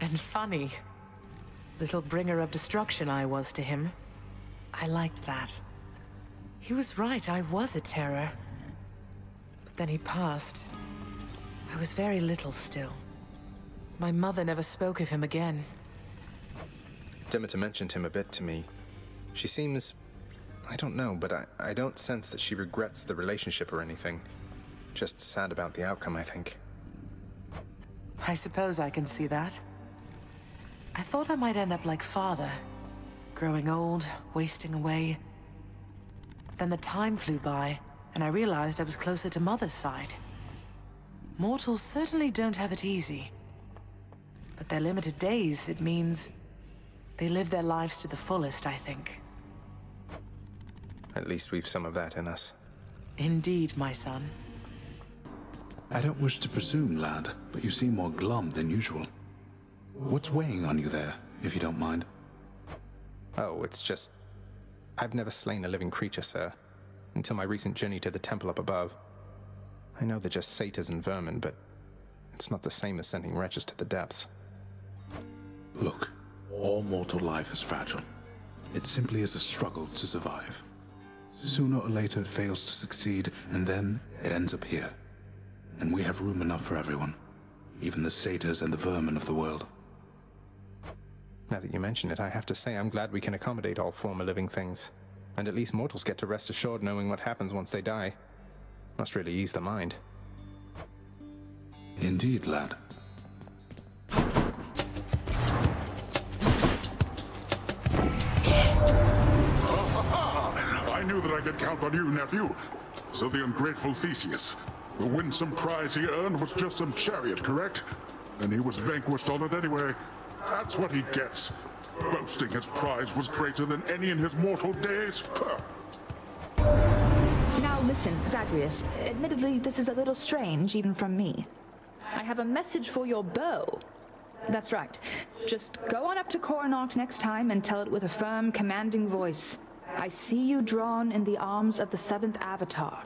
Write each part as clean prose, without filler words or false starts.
and funny. Little bringer of destruction I was to him. I liked that. He was right, I was a terror. But then he passed. I was very little still. My mother never spoke of him again. Demeter mentioned him a bit to me. She seems... I don't know, but I don't sense that she regrets the relationship or anything. Just sad about the outcome, I think. I suppose I can see that. I thought I might end up like Father. Growing old, wasting away. Then the time flew by, and I realized I was closer to Mother's side. Mortals certainly don't have it easy. But their limited days, it means... they live their lives to the fullest, I think. At least we've some of that in us. Indeed, my son. I don't wish to presume, lad, but you seem more glum than usual. What's weighing on you there, if you don't mind? Oh, it's just... I've never slain a living creature, sir. Until my recent journey to the temple up above. I know they're just satyrs and vermin, but... it's not the same as sending wretches to the depths. Look, all mortal life is fragile. It simply is a struggle to survive. Sooner or later it fails to succeed, and then it ends up here. And we have room enough for everyone. Even the satyrs and the vermin of the world. Now that you mention it, I have to say I'm glad we can accommodate all former living things. And at least mortals get to rest assured knowing what happens once they die. Must really ease the mind. Indeed, lad. I knew that I could count on you, nephew. So the ungrateful Theseus. The winsome prize he earned was just some chariot, correct? And he was vanquished on it anyway. That's what he gets. Boasting his prize was greater than any in his mortal days. Puh. Now listen, Zagreus. Admittedly, this is a little strange, even from me. I have a message for your bow. That's right. Just go on up to Coronach next time and tell it with a firm, commanding voice. I see you drawn in the arms of the seventh avatar.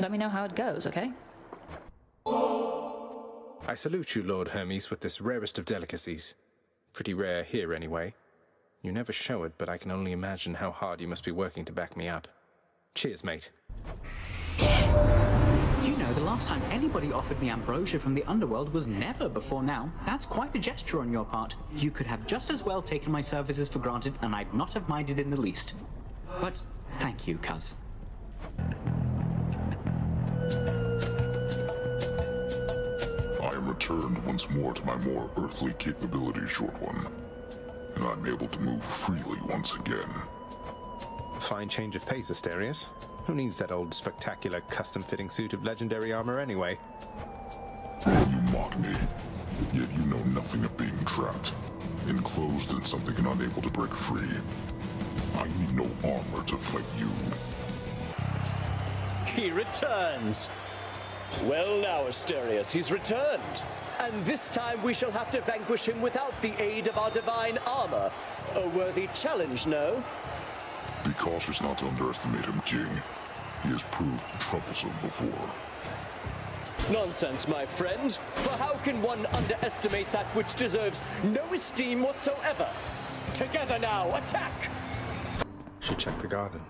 Let me know how it goes, okay? I salute you, Lord Hermes, with this rarest of delicacies. Pretty rare here, anyway. You never show it, but I can only imagine how hard you must be working to back me up. Cheers, mate. You know, the last time anybody offered me ambrosia from the underworld was never before now. That's quite a gesture on your part. You could have just as well taken my services for granted, and I'd not have minded in the least. But thank you, cuz. I am returned once more to my more earthly capabilities, Short One. And I'm able to move freely once again. Fine change of pace, Asterius. Who needs that old spectacular custom-fitting suit of legendary armor anyway? You mock me, yet you know nothing of being trapped, enclosed in something and unable to break free. I need no armor to fight you. He returns! Well now, Asterius, he's returned. And this time we shall have to vanquish him without the aid of our divine armor. A worthy challenge, no? Be cautious not to underestimate him, King. He has proved troublesome before. Nonsense, my friend. For how can one underestimate that which deserves no esteem whatsoever? Together now, attack! Should check the garden.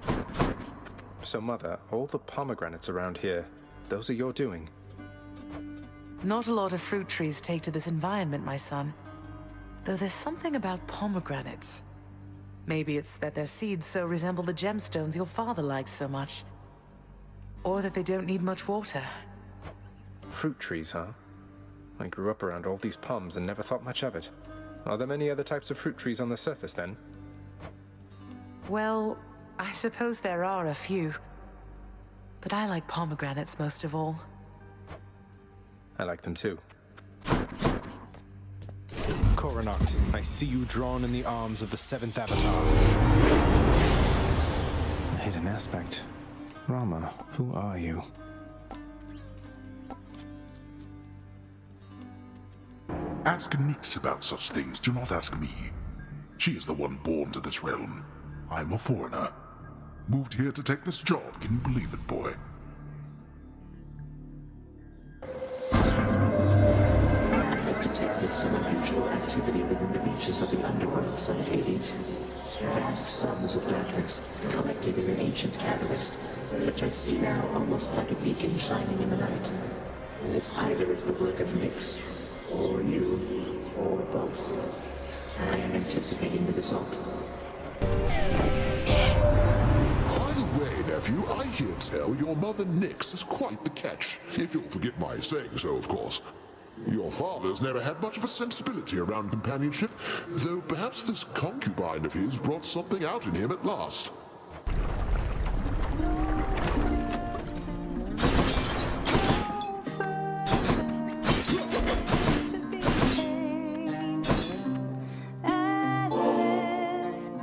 So, Mother, all the pomegranates around here, those are your doing? Not a lot of fruit trees take to this environment, my son. Though there's something about pomegranates. Maybe it's that their seeds so resemble the gemstones your father liked so much. Or that they don't need much water. Fruit trees, huh? I grew up around all these poms and never thought much of it. Are there many other types of fruit trees on the surface, then? Well, I suppose there are a few. But I like pomegranates most of all. I like them too. Coronach, I see you drawn in the arms of the seventh avatar. A hidden aspect. Rama, who are you? Ask Nyx about such things, do not ask me. She is the one born to this realm. I'm a foreigner. Moved here to take this job, can you believe it, boy? detected some unusual activity within the reaches of the underworld, son of Hades. Vast sums of darkness collected in an ancient catalyst, which I see now almost like a beacon shining in the night. This either is the work of Nyx, or you, or both. I am anticipating the result. By the way, nephew, I hear tell your mother Nyx is quite the catch, if you'll forgive my saying so, of course. Your father's never had much of a sensibility around companionship, though perhaps this concubine of his brought something out in him at last.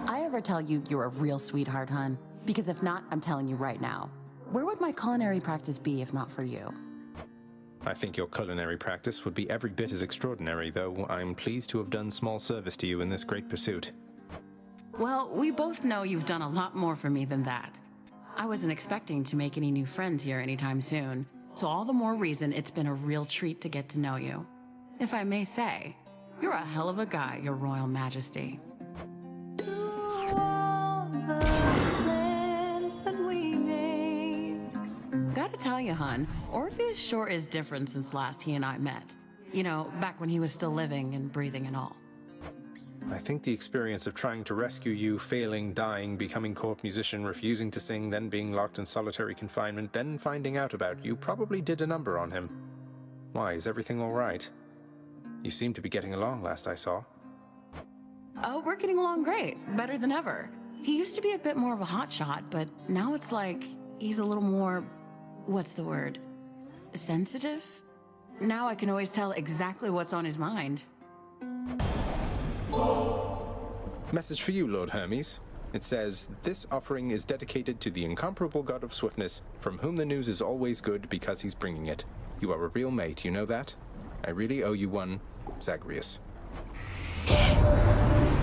I ever tell you you're a real sweetheart, hun? Because if not, I'm telling you right now. Where would my culinary practice be if not for you? I think your culinary practice would be every bit as extraordinary, though I'm pleased to have done small service to you in this great pursuit. Well, we both know you've done a lot more for me than that. I wasn't expecting to make any new friends here anytime soon, so all the more reason it's been a real treat to get to know you. If I may say, you're a hell of a guy, Your Royal Majesty. Gotta tell you, hun, Orpheus sure is different since last he and I met. You know, back when he was still living and breathing and all. I think the experience of trying to rescue you, failing, dying, becoming court musician, refusing to sing, then being locked in solitary confinement, then finding out about you probably did a number on him. Why, is everything all right? You seem to be getting along last I saw. Oh, we're getting along great. Better than ever. He used to be a bit more of a hotshot, but now it's like he's a little more... what's the word? Sensitive? Now I can always tell exactly what's on his mind. Message for you, Lord Hermes. It says, this offering is dedicated to the incomparable god of swiftness, from whom the news is always good because he's bringing it. You are a real mate, you know that? I really owe you one, Zagreus.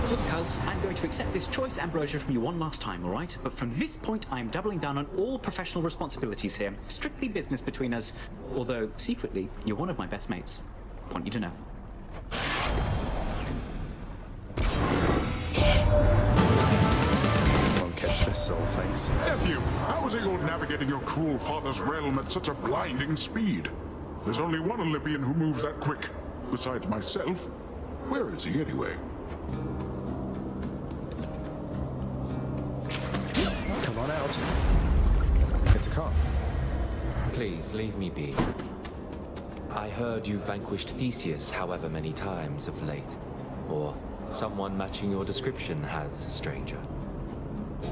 Look, House, I'm going to accept this choice ambrosia from you one last time, all right? But from this point, I'm doubling down on all professional responsibilities here. Strictly business between us. Although, secretly, you're one of my best mates. Want you to know. Won't catch this soul, thanks. Nephew, how is it you're navigating your cruel father's realm at such a blinding speed? There's only one Olympian who moves that quick. Besides myself. Where is he, anyway? Come on out. It's a car. Please, leave me be. I heard you vanquished Theseus however many times of late. Or someone matching your description has, stranger.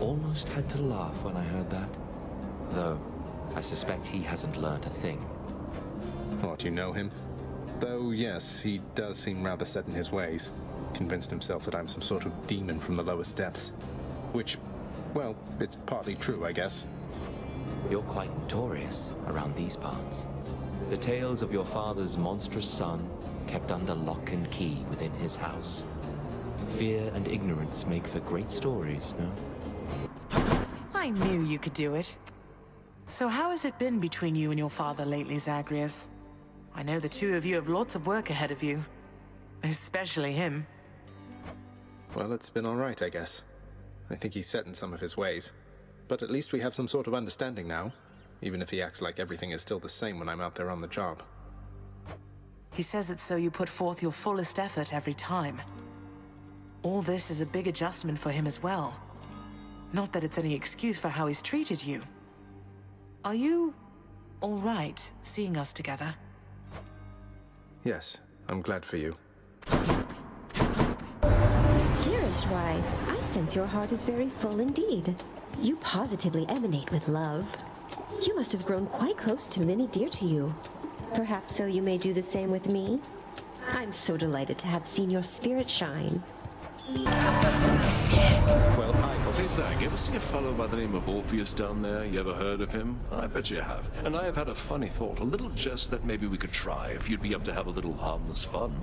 Almost had to laugh when I heard that. Though, I suspect he hasn't learned a thing. What, you know him? Though, yes, he does seem rather set in his ways. Convinced himself that I'm some sort of demon from the lowest depths. Which, well, it's partly true, I guess. You're quite notorious around these parts. The tales of your father's monstrous son, kept under lock and key within his house. Fear and ignorance make for great stories, no? I knew you could do it. So how has it been between you and your father lately, Zagreus? I know the two of you have lots of work ahead of you. Especially him. Well, it's been all right, I guess. I think he's set in some of his ways. But at least we have some sort of understanding now, even if he acts like everything is still the same when I'm out there on the job. He says it's so you put forth your fullest effort every time. All this is a big adjustment for him as well. Not that it's any excuse for how he's treated you. Are you all right seeing us together? Yes, I'm glad for you. Dearest wife, I sense your heart is very full indeed. You positively emanate with love. You must have grown quite close to many dear to you. Perhaps so you may do the same with me? I'm so delighted to have seen your spirit shine. Well, Hey, Zag, ever see a fellow by the name of Orpheus down there? You ever heard of him? I bet you have. And I have had a funny thought, a little jest that maybe we could try if you'd be up to have a little harmless fun.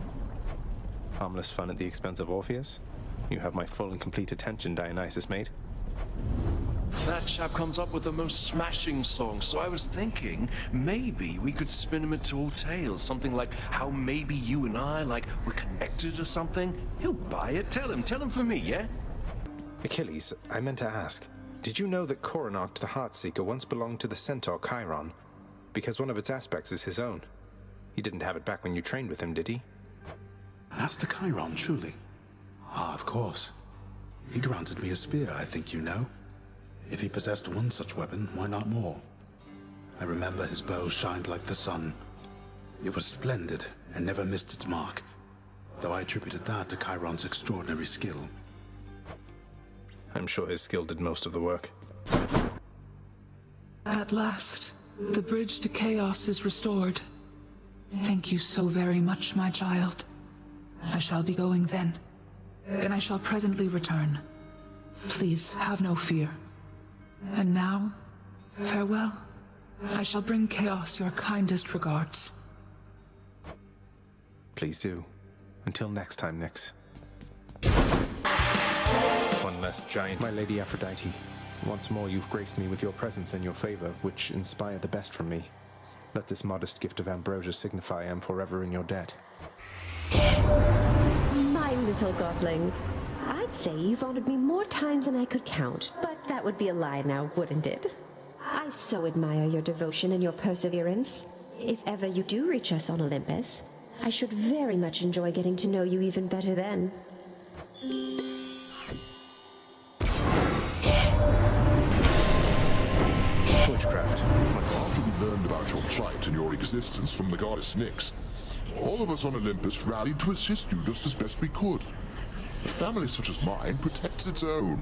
Harmless fun at the expense of Orpheus? You have my full and complete attention, Dionysus, mate. That chap comes up with the most smashing songs, so I was thinking maybe we could spin him into old tales, something like how maybe you and I, like, we're connected or something. He'll buy it. Tell him for me, yeah? Achilles, I meant to ask, did you know that Coronach the Heartseeker once belonged to the centaur Chiron? Because one of its aspects is his own. He didn't have it back when you trained with him, did he? Master Chiron, truly? Ah, of course. He granted me a spear, I think you know. If he possessed one such weapon, why not more? I remember his bow shined like the sun. It was splendid and never missed its mark, though I attributed that to Chiron's extraordinary skill. I'm sure his skill did most of the work. At last, the bridge to chaos is restored. Thank you so very much, my child. I shall be going then, and I shall presently return. Please have no fear. And now, farewell. I shall bring Chaos your kindest regards. Please do. Until next time, Nyx. One less giant, my Lady Aphrodite. Once more you've graced me with your presence and your favor, which inspire the best from me. Let this modest gift of ambrosia signify I am forever in your debt. My little godling. I'd say you've honored me more times than I could count, but that would be a lie now, wouldn't it? I so admire your devotion and your perseverance. If ever you do reach us on Olympus, I should very much enjoy getting to know you even better then. Witchcraft. After we learned about your plight and your existence from the goddess Nyx, all of us on Olympus rallied to assist you just as best we could. A family such as mine protects its own.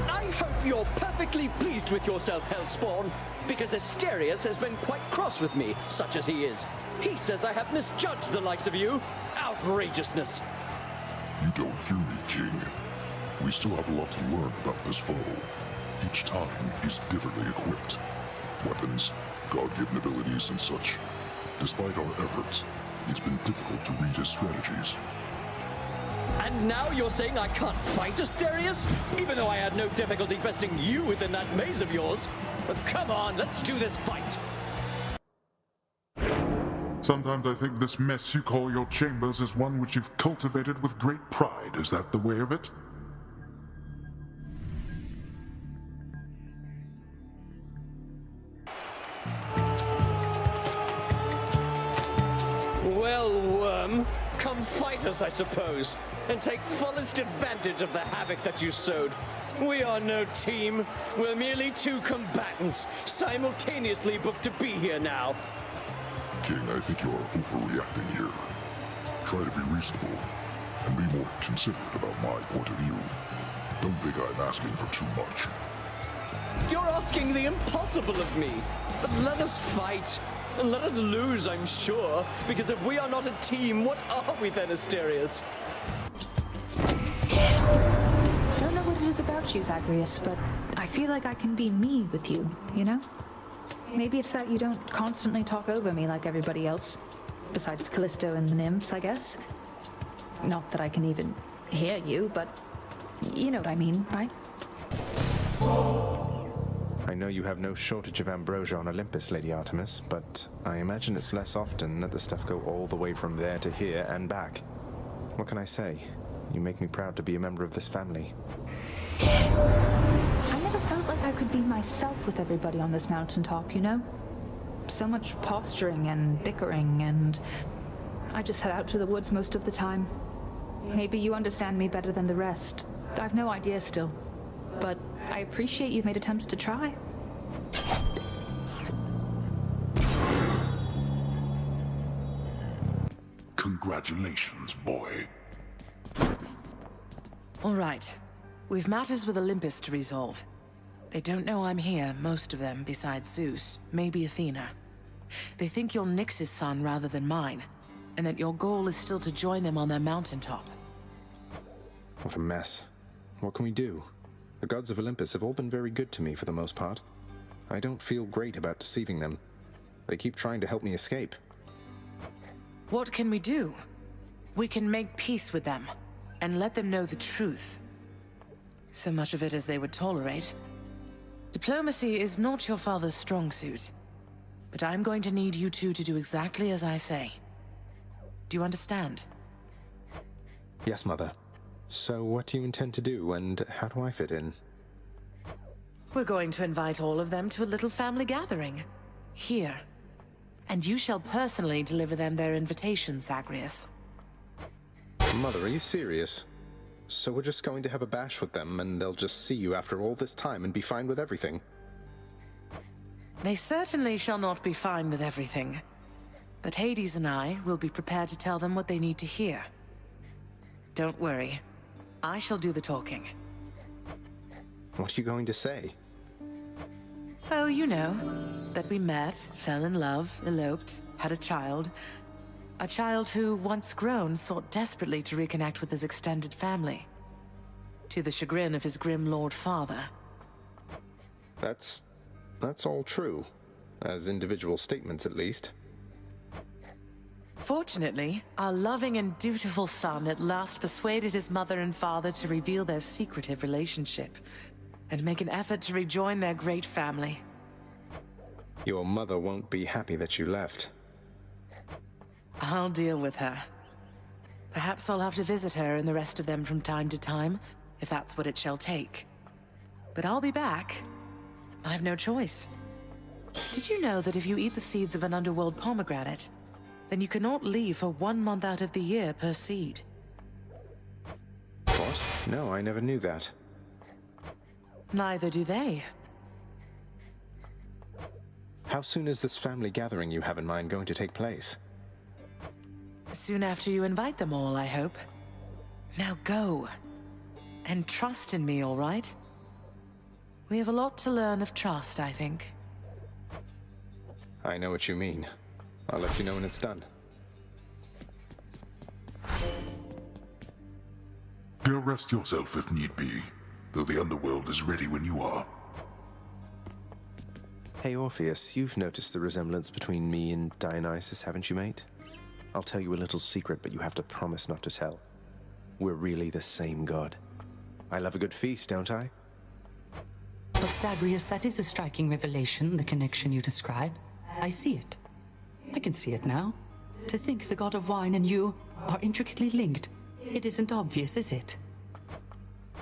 I hope you're perfectly pleased with yourself, Hellspawn, because Asterius has been quite cross with me, such as he is. He says I have misjudged the likes of you. Outrageousness. You don't hear me, King. We still have a lot to learn about this foe. Each time is differently equipped. Weapons, God-given abilities, and such. Despite our efforts, it's been difficult to read his strategies. And now you're saying I can't fight Asterius? Even though I had no difficulty besting you within that maze of yours? But come on, let's do this fight! Sometimes I think this mess you call your chambers is one which you've cultivated with great pride. Is that the way of it? Well, Worm, come fight us, I suppose, and take fullest advantage of the havoc that you sowed. We are no team. We're merely two combatants, simultaneously booked to be here now. King, I think you're overreacting here. Try to be reasonable, and be more considerate about my point of view. Don't think I'm asking for too much. You're asking the impossible of me. But let us fight. And let us lose, I'm sure. Because if we are not a team, what are we then, Asterius? Don't know what it is about you, Zagreus, but I feel like I can be me with you, you know? Maybe it's that you don't constantly talk over me like everybody else. Besides Callisto and the nymphs, I guess. Not that I can even hear you, but you know what I mean, right? I know you have no shortage of ambrosia on Olympus, Lady Artemis, but I imagine it's less often that the stuff go all the way from there to here and back. What can I say? You make me proud to be a member of this family. I never felt like I could be myself with everybody on this mountaintop, you know? So much posturing and bickering, and I just head out to the woods most of the time. Maybe you understand me better than the rest. I've no idea still. But I appreciate you've made attempts to try. Congratulations, boy. All right. We've matters with Olympus to resolve. They don't know I'm here, most of them, besides Zeus, maybe Athena. They think you're Nyx's son rather than mine, and that your goal is still to join them on their mountaintop. What a mess. What can we do? The gods of Olympus have all been very good to me for the most part. I don't feel great about deceiving them. They keep trying to help me escape. What can we do? We can make peace with them. and let them know the truth. So much of it as they would tolerate. Diplomacy is not your father's strong suit, but I'm going to need you two to do exactly as I say. Do you understand? Yes, Mother. So what do you intend to do, and how do I fit in? We're going to invite all of them to a little family gathering. Here. And you shall personally deliver them their invitation, Zagreus. Mother, are you serious? So we're just going to have a bash with them, and they'll just see you after all this time and be fine with everything? They certainly shall not be fine with everything. But Hades and I will be prepared to tell them what they need to hear. Don't worry. I shall do the talking. What are you going to say? Oh, you know. That we met, fell in love, eloped, had a child. A child who, once grown, sought desperately to reconnect with his extended family. To the chagrin of his grim lord father. That's all true. As individual statements, at least. Fortunately, our loving and dutiful son at last persuaded his mother and father to reveal their secretive relationship, and make an effort to rejoin their great family. Your mother won't be happy that you left. I'll deal with her. Perhaps I'll have to visit her and the rest of them from time to time, if that's what it shall take. But I'll be back. I have no choice. Did you know that if you eat the seeds of an underworld pomegranate, then you cannot leave for 1 month out of the year per seed? What? No, I never knew that. Neither do they. How soon is this family gathering you have in mind going to take place? Soon after you invite them all, I hope. Now go. And trust in me, all right? We have a lot to learn of trust, I think. I know what you mean. I'll let you know when it's done. Go rest yourself if need be, though the underworld is ready when you are. Hey Orpheus, you've noticed the resemblance between me and Dionysus, haven't you, mate? I'll tell you a little secret, but you have to promise not to tell. We're really the same god. I love a good feast, don't I? But Zagreus, that is a striking revelation, the connection you describe. I see it. I can see it now. To think the god of wine and you are intricately linked. It isn't obvious, is it?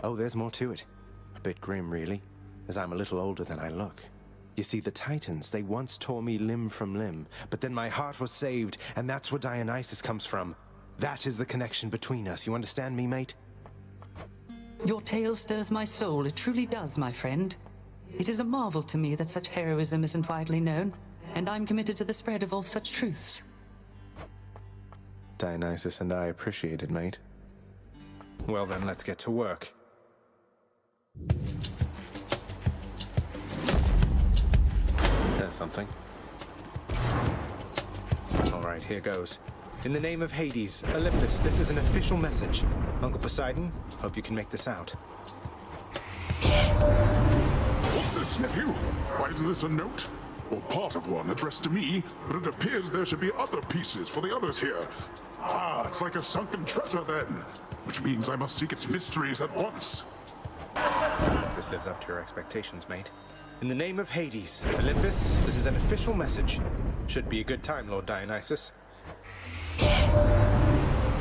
Oh, there's more to it. A bit grim, really, as I'm a little older than I look. You see, the Titans, they once tore me limb from limb, but then my heart was saved, and that's where Dionysus comes from. That is the connection between us. You understand me, mate? Your tale stirs my soul. It truly does, my friend. It is a marvel to me that such heroism isn't widely known, and I'm committed to the spread of all such truths. Dionysus and I appreciate it, mate. Well then, let's get to work. There's something. All right, here goes. In the name of Hades, Olympus, this is an official message. Uncle Poseidon, hope you can make this out. What's this, nephew? Why isn't this a note? Or part of one addressed to me, but it appears there should be other pieces for the others here. Ah, it's like a sunken treasure then, which means I must seek its mysteries at once. Hope this lives up to your expectations, mate. In the name of Hades, Olympus, this is an official message. Should be a good time, Lord Dionysus.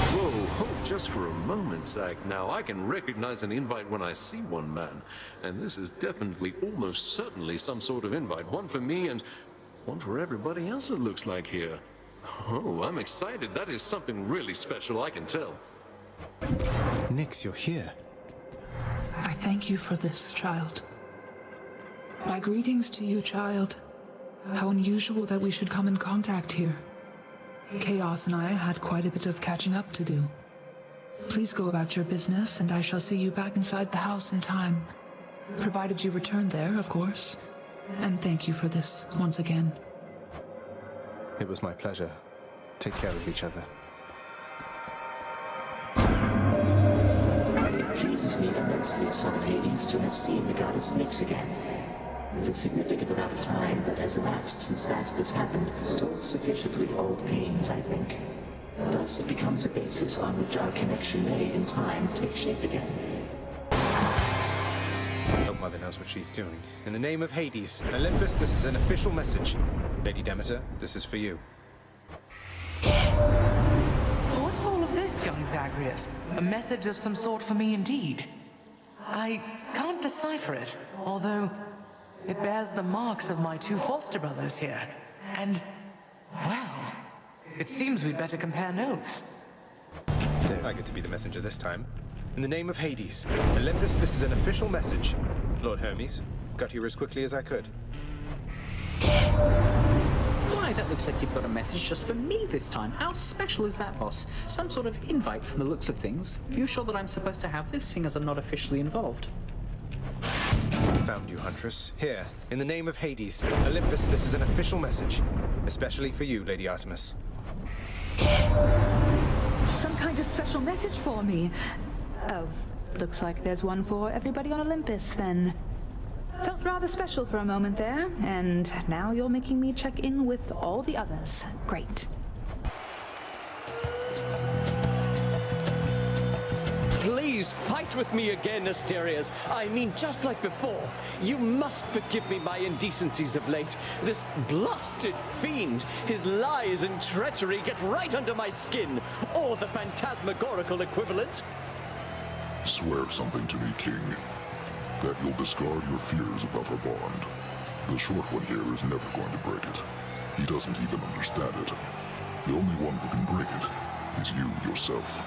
Whoa, just for a moment, Zag. Now, I can recognize an invite when I see one, man. And this is definitely, almost certainly, some sort of invite. One for me and one for everybody else, it looks like here. Oh, I'm excited. That is something really special, I can tell. Nyx, you're here. I thank you for this, child. My greetings to you, child. How unusual that we should come in contact here. Chaos and I had quite a bit of catching up to do. Please go about your business, and I shall see you back inside the house in time. Provided you return there, of course. And thank you for this, once again. It was my pleasure. Take care of each other. It pleases me immensely, son of Hades, to have seen the goddess Nyx again. The significant amount of time that has elapsed since last this happened told sufficiently old pains, I think. Thus, it becomes a basis on which our connection may, in time, take shape again. I hope Mother knows what she's doing. In the name of Hades, Olympus, this is an official message. Lady Demeter, this is for you. What's all of this, young Zagreus? A message of some sort for me indeed. I can't decipher it, although it bears the marks of my 2 foster brothers here. And, well, it seems we'd better compare notes. There, I get to be the messenger this time. In the name of Hades, Olympus, this is an official message. Lord Hermes, got here as quickly as I could. Why, that looks like you've got a message just for me this time. How special is that, boss? Some sort of invite from the looks of things. You sure that I'm supposed to have this, seeing as I'm not officially involved? Found you, Huntress. Here, in the name of Hades, Olympus, this is an official message. Especially for you, Lady Artemis. Some kind of special message for me. Oh, looks like there's one for everybody on Olympus, then. Felt rather special for a moment there, and now you're making me check in with all the others. Great. Please fight with me again, Asterius. I mean, just like before. You must forgive me my indecencies of late. This blasted fiend, his lies and treachery get right under my skin. Or the phantasmagorical equivalent. Swear something to me, King. That you'll discard your fears about our bond. The short one here is never going to break it. He doesn't even understand it. The only one who can break it is you yourself.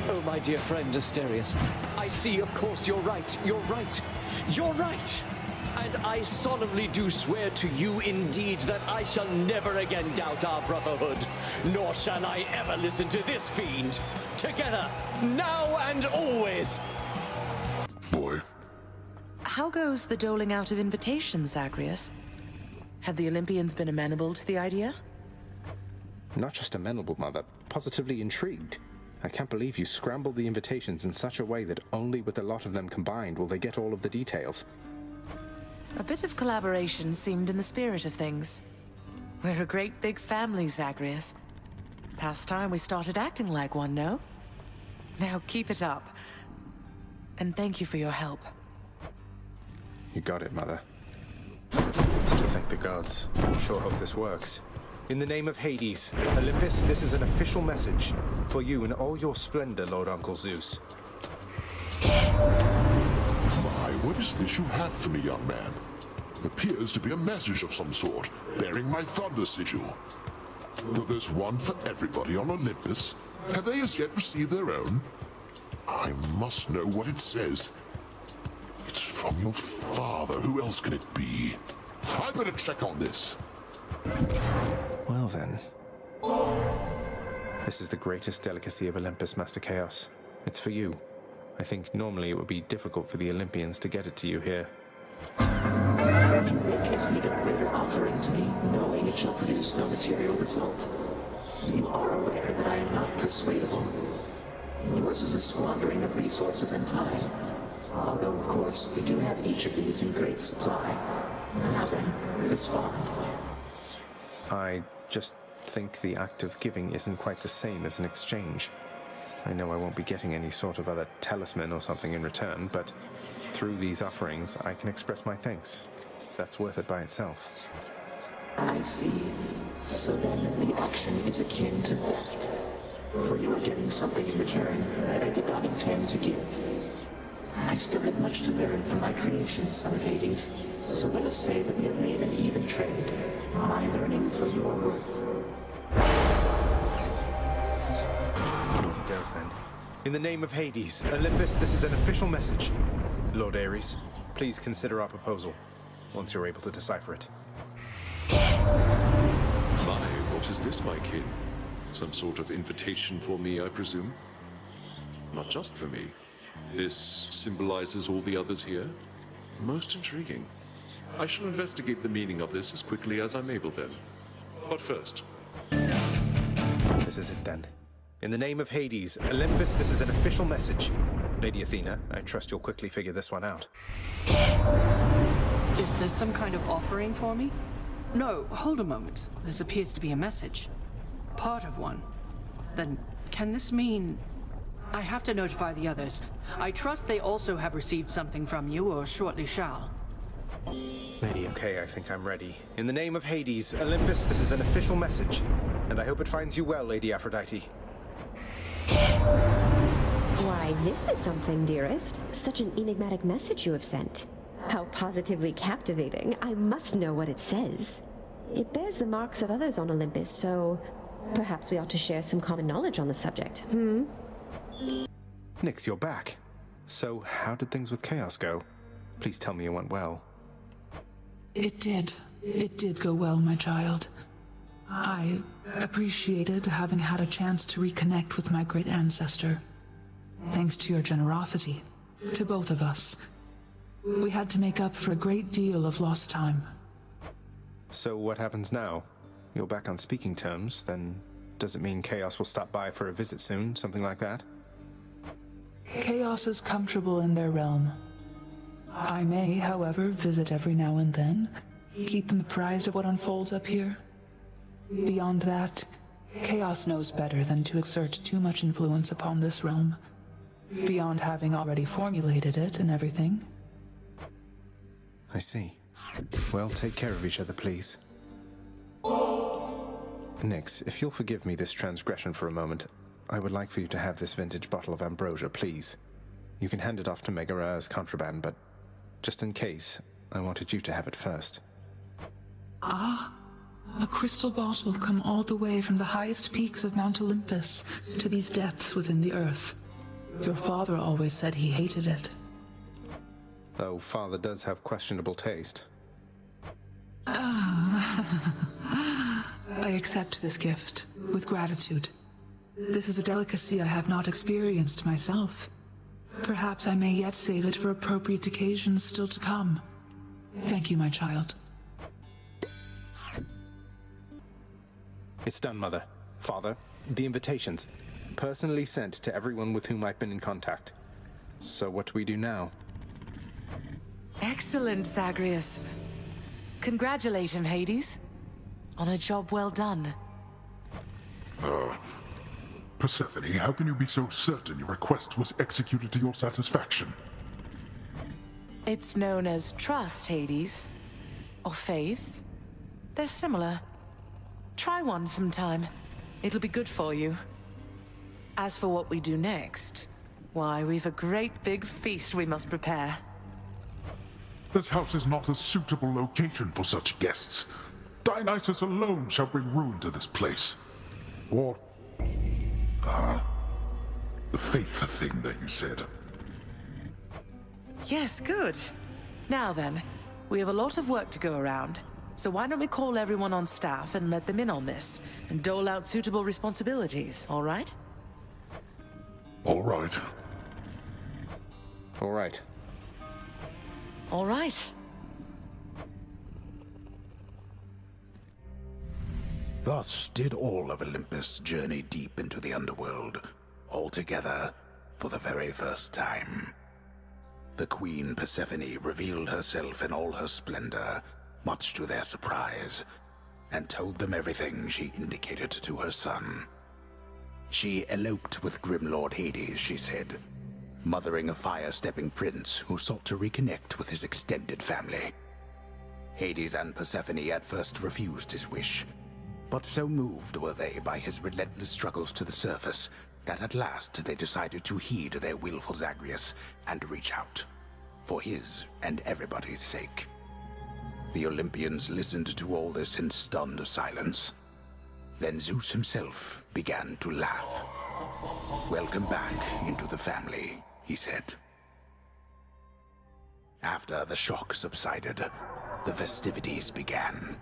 Oh, my dear friend Asterius, I see, of course, you're right. You're right. You're right. And I solemnly do swear to you indeed that I shall never again doubt our brotherhood, nor shall I ever listen to this fiend. Together, now and always. Boy. How goes the doling out of invitations, Zagreus? Have the Olympians been amenable to the idea? Not just amenable, Mother. Positively intrigued. I can't believe you scrambled the invitations in such a way that only with a lot of them combined will they get all of the details. A bit of collaboration seemed in the spirit of things. We're a great big family, Zagreus. Past time we started acting like one, no? Now keep it up. And thank you for your help. You got it, Mother. Thank the gods. Sure hope this works. In the name of Hades, Olympus, this is an official message. For you in all your splendor, Lord Uncle Zeus. My, what is this you have for me, young man? Appears to be a message of some sort, bearing my thunder sigil. Though there's one for everybody on Olympus, have they as yet received their own? I must know what it says. It's from your father. Who else can it be? I better check on this. Well then. This is the greatest delicacy of Olympus, Master Chaos. It's for you. I think normally it would be difficult for the Olympians to get it to you here. You make an even greater offering to me, knowing it shall produce no material result. You are aware that I am not persuadable. Yours is a squandering of resources and time. Although, of course, we do have each of these in great supply. Now then, respond. I just think the act of giving isn't quite the same as an exchange. I know I won't be getting any sort of other talisman or something in return, but through these offerings, I can express my thanks. That's worth it by itself. I see. So then the action is akin to theft. For you are getting something in return that I did not intend to give. I still have much to learn from my creations, son of Hades. So let us say that we have made an even trade. My learning for your worth. He goes then. In the name of Hades, Olympus, this is an official message. Lord Ares, please consider our proposal, once you're able to decipher it. My, what is this, my kin? Some sort of invitation for me, I presume? Not just for me. This symbolizes all the others here? Most intriguing. I shall investigate the meaning of this as quickly as I'm able then. But first... This is it then. In the name of Hades, Olympus, this is an official message. Lady Athena, I trust you'll quickly figure this one out. Is this some kind of offering for me? No, hold a moment. This appears to be a message. Part of one. Then, can this mean... I have to notify the others. I trust they also have received something from you, or shortly shall. Lady, okay, I think I'm ready. In the name of Hades, Olympus, this is an official message. And I hope it finds you well, Lady Aphrodite. Why, this is something, dearest. Such an enigmatic message you have sent. How positively captivating. I must know what it says. It bears the marks of others on Olympus, so perhaps we ought to share some common knowledge on the subject, Nyx, you're back. So, how did things with Chaos go? Please tell me it went well. It did. It did go well, my child. I appreciated having had a chance to reconnect with my great ancestor. Thanks to your generosity. To both of us. We had to make up for a great deal of lost time. So what happens now? You're back on speaking terms, then does it mean Chaos will stop by for a visit soon, something like that? Chaos is comfortable in their realm. I may, however, visit every now and then, keep them apprised of what unfolds up here. Beyond that, Chaos knows better than to exert too much influence upon this realm, beyond having already formulated it and everything. I see. Well, take care of each other, please. Nyx, if you'll forgive me this transgression for a moment, I would like for you to have this vintage bottle of ambrosia, please. You can hand it off to Megara as contraband, but just in case, I wanted you to have it first. Ah, a crystal bottle come all the way from the highest peaks of Mount Olympus to these depths within the earth. Your father always said he hated it. Though father does have questionable taste. I accept this gift with gratitude. This is a delicacy I have not experienced myself. Perhaps I may yet save it for appropriate occasions still to come. Thank you, my child. It's done, Mother. Father, the invitations. Personally sent to everyone with whom I've been in contact. So what do we do now? Excellent, Zagreus. Congratulate him, Hades. On a job well done. Persephone, how can you be so certain your request was executed to your satisfaction? It's known as trust, Hades. Or faith. They're similar. Try one sometime. It'll be good for you. As for what we do next, why, we've a great big feast we must prepare. This house is not a suitable location for such guests. Dionysus alone shall bring ruin to this place. Or... the faith thing that you said. Yes, good. Now then, we have a lot of work to go around, so why don't we call everyone on staff and let them in on this, and dole out suitable responsibilities, all right? All right. All right. All right. Thus did all of Olympus journey deep into the underworld, all together for the very first time. The Queen Persephone revealed herself in all her splendor, much to their surprise, and told them everything she indicated to her son. She eloped with grim Lord Hades, she said, mothering a fire-stepping prince who sought to reconnect with his extended family. Hades and Persephone at first refused his wish, but so moved were they by his relentless struggles to the surface that at last they decided to heed their willful Zagreus and reach out, for his and everybody's sake. The Olympians listened to all this in stunned silence. Then Zeus himself began to laugh. "Welcome back into the family," he said. After the shock subsided, the festivities began.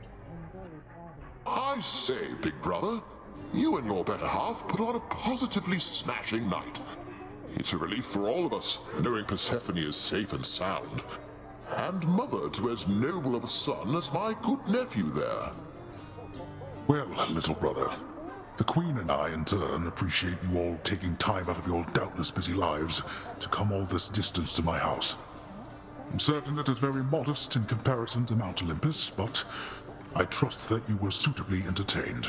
I say, big brother, you and your better half put on a positively smashing night. It's a relief for all of us, knowing Persephone is safe and sound. And mother to as noble of a son as my good nephew there. Well, little brother, the Queen and I, in turn, appreciate you all taking time out of your doubtless busy lives to come all this distance to my house. I'm certain it is very modest in comparison to Mount Olympus, but I trust that you were suitably entertained.